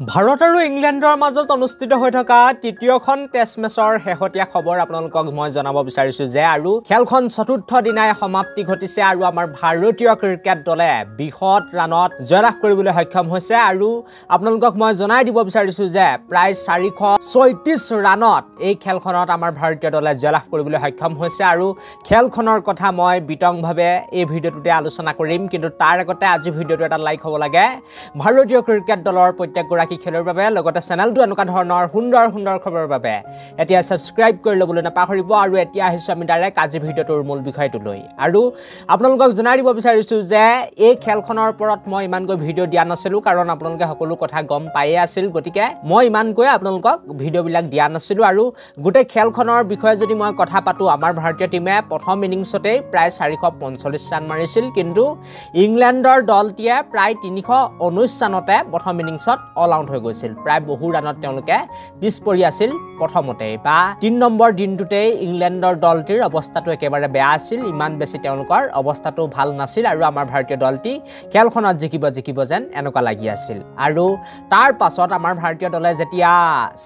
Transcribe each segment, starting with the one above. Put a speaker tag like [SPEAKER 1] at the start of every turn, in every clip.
[SPEAKER 1] ভাৰত আৰু ইংলেণ্ডৰ মাজত অনুষ্ঠিত হৈ থকা তৃতীয়খন টেষ্ট মেচৰ শেহতীয়া খবৰ আপোনালোকক মই জনাব বিচাৰিছো যে আৰু খেলখন চতুৰ্থ দিনাই সমাপ্তি ঘটিছে আৰু আমাৰ ভাৰতীয় ক্ৰিকেট দলে বৃহৎ ৰানত জয়লাভ কৰিবলৈ সক্ষম হৈছে আৰু আপোনালোকক মই জনাই দিব বিচাৰিছো যে প্ৰায় 436 ৰানত এই খেলখনত আমাৰ ভাৰতীয় দলে জয়লাভ কৰিবলৈ সক্ষম হৈছে আৰু খেলখনৰ কথা মই বিতংভাৱে এই ভিডিঅ'টোতে আলোচনা কৰিম কিন্তু তাৰ আগতে আজি ভিডিঅ'টো এটা লাইক হ'ব লাগে ভাৰতীয় ক্ৰিকেট দলৰ প্ৰত্যেকগৰাকী খেলৰ বাবে লগতে চেনেলটো এনেকুৱা ধৰণৰ সুন্দৰ সুন্দৰ খবৰৰ বাবে এতিয়া সাবস্ক্ৰাইব কৰি ল'বলৈ নাপাহৰিব আৰু এতিয়া আহিছো আমি ডাইৰেক্ট আজি ভিডিঅ'টোৰ মূল বিষয়টো লৈ আৰু আপোনালোকক জনাই দিব বিচাৰিছো যে এই খেলখনৰ ওপৰত মই ইমানকৈ ভিডিঅ' দিয়া নাছিলো কাৰণ আপোনালোকে সকলো কথা গম পায়ে আছিল গতিকে মই ইমানকৈ আপোনালোকক ভিডিঅ'বিলাক দিয়া নাছিলো আৰু গোটেই খেলখনৰ বিষয়ে যদি মই কথা পাতো আমাৰ ভাৰতীয় টিমে প্ৰথম ইনিংছতে প্ৰায় 445 ৰান মাৰিছিল কিন্তু ইংলেণ্ডৰ দলটিয়ে প্ৰায় 319 ৰানতে প্ৰথম ইনিংছত অল আউট হৈ গৈছিল প্ৰায় বহু ৰানত তেওঁলোকে পিছ পৰি আছিল প্ৰথমতে বা 3 নম্বৰ দিনটোতে ইংলেণ্ডৰ দলটিৰ অৱস্থাটো একেবাৰে বেয়া আছিল ইমান বেছি তেওঁলোকৰ অৱস্থাটো ভাল নাছিল আৰু আমাৰ ভাৰতীয় দলটি খেলখনত জিকিব যেন এনেকুৱা লাগি আছিল আৰু তাৰ পাছত আমাৰ ভাৰতীয় দলে যেতিয়া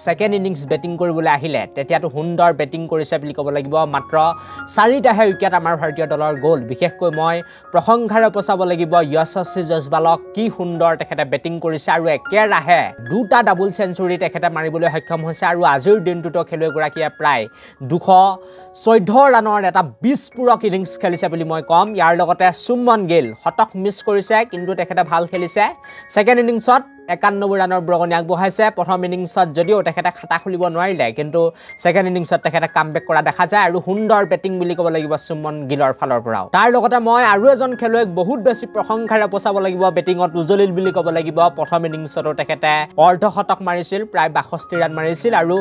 [SPEAKER 1] সেকেন্ড ইনিংছ বেটিং কৰিবলৈ আহিলে তেতিয়াটো সুন্দৰ বেটিং কৰিছে বুলি ক'ব লাগিব মাত্ৰ 4টাহে উইকেট আমাৰ ভাৰতীয় দলৰ গ'ল বিশেষকৈ মই প্ৰশংসাৰে পচাব লাগিব যশস্বী জয়সৱালক কি সুন্দৰ তেখেতে বেটিং কৰিছে আৰু একেৰাহে দুটা ডাবল সেঞ্চুৰী তেখেতে মাৰিবলৈ সক্ষম হৈছে আৰু আজিৰ দিনটোতো খেলুৱৈগৰাকীয়ে প্ৰায় 214 ৰানৰ এটা বিস্ফোৰক ইনিংছ খেলিছে বুলি মই কম ইয়াৰ লগতে সুমন গিল শতক মিছ কৰিছে কিন্তু তেখেতে ভাল খেলিছে সেকেন্ড ইনিংছত 91 ৰানৰ বৰগনি আগবঢ়াইছে প্ৰথম ইনিংছত যদিও তেখেতে খাতা খুলিব নোৱাৰিলে কিন্তু সেকেন্ড ইনিংছত তেখেতে কামবেক কৰা দেখা যায় আৰু সুন্দৰ বেটিং বুলি ক'ব লাগিব সুমন গিলৰ ফালৰ পৰাও তাৰ লগতে মই আৰু এজন খেলুৱৈক বহুত বেছি প্ৰশংসাৰে পচাব লাগিব বেটিঙত উজলিল বুলি ক'ব লাগিব প্ৰথম ইনিংছতো তেখেতে অৰ্ধশতক মাৰিছিল প্ৰায় 62 ৰান মাৰিছিল আৰু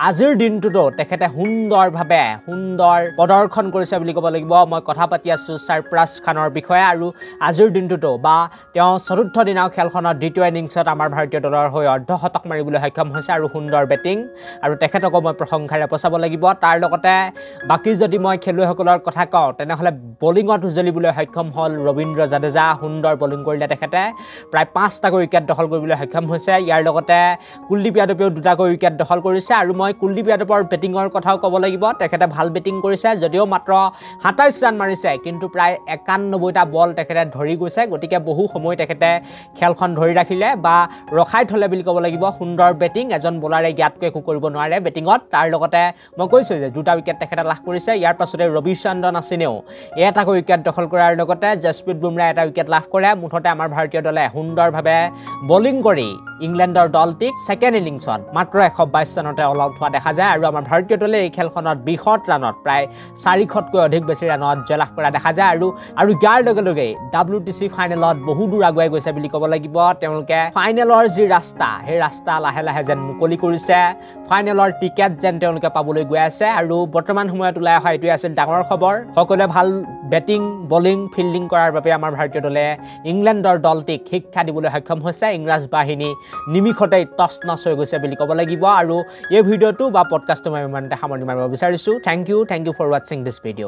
[SPEAKER 1] আজিৰ দিনটোতো তেখেতে সুন্দৰভাৱে সুন্দৰ প্ৰদৰ্শন কৰিছে বুলি ক'ব লাগিব মই কথা পাতি আছো সাৰপ্ৰাজ খানৰ বিষয়ে আৰু আজিৰ দিনটোতো বা তেওঁ চতুৰ্থ দিনাও খেলখনৰ দ্বিতীয় ইনিংছত আমাৰ ভাৰতীয় দলৰ হৈ অৰ্ধশতক মাৰিবলৈ সক্ষম হৈছে আৰু সুন্দৰ বেটিং আৰু তেখেতক মই প্ৰশংসাৰে পচাব লাগিব তাৰ লগতে বাকি যদি মই খেলুৱৈসকলৰ কথা কওঁ তেনেহলে বলিঙত উজলিবলৈ সক্ষম হল ৰবীন্দ্ৰ জাদেজা সুন্দৰ বলিং কৰিলে তেখেতে প্ৰায় 5টা উইকেট দখল কৰিবলৈ সক্ষম হৈছে ইয়াৰ লগতে কুলদীপ যাদৱেও 2টা উইকেট দখল কৰিছে আৰু মই কুলদীপ যাদৱৰ বেটিঙৰ কথাও ক'ব লাগিব তেখেতে ভাল বেটিং কৰিছে যদিও মাত্ৰ 27 ৰান মাৰিছে কিন্তু প্ৰায় 91টা বল তেখেতে ধৰি গৈছে গতিকে বহু সময় তেখেতে খেলখন ধৰি ৰাখিলে বা ৰখাই থলে বুলি ক'ব লাগিব সুন্দৰ বেটিং এজন বলাৰে ইয়াতকৈ একো কৰিব নোৱাৰে বেটিঙত তাৰ লগতে মই কৈছো যে 2টা উইকেট তেখেতে লাভ কৰিছে ইয়াৰ পাছতে ৰবিচন্দ্ৰন আছিনেও এটা উইকেট দখল কৰাৰ লগতে জসপ্ৰীত বুমৰাহ এটা উইকেট লাভ কৰে মুঠতে আমাৰ ভাৰতীয় দলে সুন্দৰভাৱে বলিং কৰি ইংলেণ্ডৰ দলটিক সেকেন্ড ইনিংছত মাত্ৰ 122 ৰানতে অল আউট হোৱা দেখা যায় আৰু আমাৰ ভাৰতীয় দলে এই খেলখনত বৃহৎ ৰানত প্ৰায় 400তকৈ অধিক বেছি ৰানত জয়লাভ কৰা দেখা যায় আৰু ইয়াৰ লগে লগে WTC ফাইনেলত বহু দূৰ আগুৱাই গৈছে বুলি ক'ব লাগিব তেওঁলোকে ফাইনেলৰ যি ৰাস্তা সেই ৰাস্তা লাহে লাহে যেন মুকলি কৰিছে ফাইনেলৰ টিকেট যেন তেওঁলোকে পাবলৈ গৈ আছে আৰু বৰ্তমান সময়ত ওলাই অহা এইটোৱে আছিল ডাঙৰ খবৰ সকলোৱে ভাল বেটিং বলিং ফিল্ডিং কৰাৰ বাবে আমাৰ ভাৰতীয় দলে ইংলেণ্ডৰ দলটিক শিক্ষা দিবলৈ সক্ষম হৈছে ইংৰাজ বাহিনী নিমিষতে টছ-নছ হৈ গৈছে বুলি ক'ব লাগিব আৰু এই ভিডিঅ'টো বা পডকাষ্টটো মই ইমানতে সামৰণি মাৰিব বিচাৰিছো thank you for watching this video'